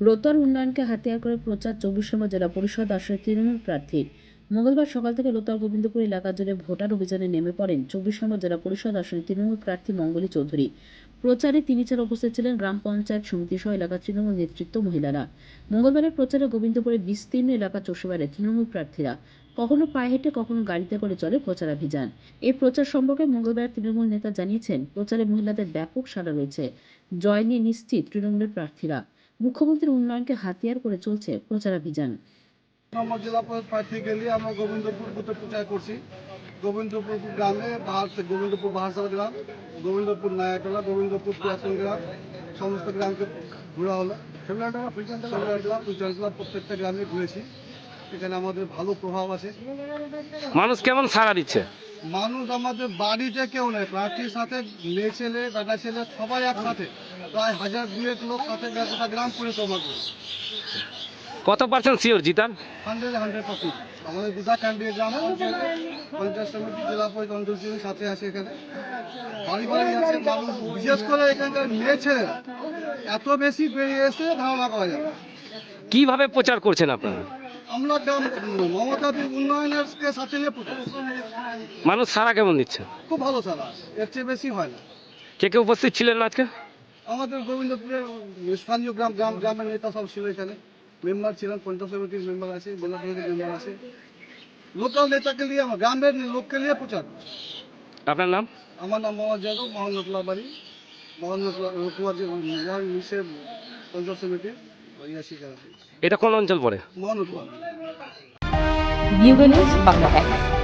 রোতর উন্নয়নকে হাতিয়ার করে প্রচার 24 নম্বর জেলা পরিষদ আসনে তৃণমূল প্রার্থীর। মঙ্গলবার সকাল থেকে রোতর গোবিন্দপুর এলাকা জুড়ে ভোটার অভিযানে নেমে পড়েন 24 নম্বর জেলা পরিষদ আসনে তৃণমূল প্রার্থী মঙ্গলী চৌধুরী। প্রচারে তিনি ছাড়া উপস্থিত ছিলেন গ্রাম পঞ্চায়েত সমিতি সহ এলাকার তৃণমূল নেতৃত্ব, মহিলারা। মঙ্গলবারের প্রচারে গোবিন্দপুরে বিস্তীর্ণ এলাকা চষে বেড়ায় তৃণমূল প্রার্থীরা। কখনো পায়ে হেঁটে, কখনো গাড়িতে করে চলে প্রচারাভিযান। এই প্রচার সম্পর্কে মঙ্গলবার তৃণমূল নেতা জানিয়েছেন, প্রচারে মহিলাদের ব্যাপক সাড়া রয়েছে। জয় নিয়ে নিশ্চিত তৃণমূলের প্রার্থীরা। মুখ্যমন্ত্রীর উন্নয়নকে হাতিয়ার করে চলছে প্রচারাভিযান। নম্বর জেলা প্রার্থী গেলে আমরা গোবিন্দপুর বুথে প্রচার করছি। গোবিন্দপুর গ্রামে গোবিন্দপুর বাহারসাল গ্রাম, গোবিন্দপুর নায়াটোলা, গোবিন্দপুর পুরাতন গ্রাম, সমস্ত গ্রামকে ঘোরা হলো। প্রত্যেকটা গ্রামে ঘুরেছি। এখানে আমাদের ভালো প্রভাব আছে। মানুষ কেমন সাড়া দিচ্ছে? মানুষ আমাদের বাড়িতে কেউ নেই, প্রার্থীর সাথে মেয়ে ছেলে, বেটা ছেলে সবাই একসাথে, প্রায় 1000-2 লোক সাথে গ্রাম পরিক্রমা করে। কত পার্সেন্ট শিওর জিতান? 100% আমাদের দুটা ক্যান্ডিডেট গ্রাম পঞ্চায়েত সমিতি, জেলা পরিষদ অঞ্চল সাথে আছে। এখানে বাড়ি বাড়ি আছে মানুষ, বিশেষ করে এখানকার মেয়ে ছেলেরা এত বেশি বেরিয়ে এসে ধারণা করা যায়। কিভাবে প্রচার করছেন আপনারা? আমরা গ্রাম মমতাদির উন্নয়নের সাথে নিয়ে প্রচার। মানুষ সাড়া কেমন দিচ্ছে? খুব ভালো সারা, এর চেয়ে বেশি হয় না। কে কে উপস্থিত ছিলেন আজকে? আমাদের গোবিন্দপুরের স্থানীয় গ্রামের নেতা সব ছিল এখানে, মেম্বার ছিলেন, পঞ্চায়েত সমিতির মেম্বার আছে, জেলা সমিতির মেম্বার আছে। লোকাল নেতাকে নিয়ে, আমার গ্রামের লোককে নিয়ে প্রচার। আপনার নাম? আমার নাম মোহাম্মদ যাদব, মোহাম্মদুল্লাহ বাড়ি, পঞ্চায়েত সমিতির এটা কোন অঞ্চল পড়ে? মোহাম্মদুল্লাহ। New Bangla Times.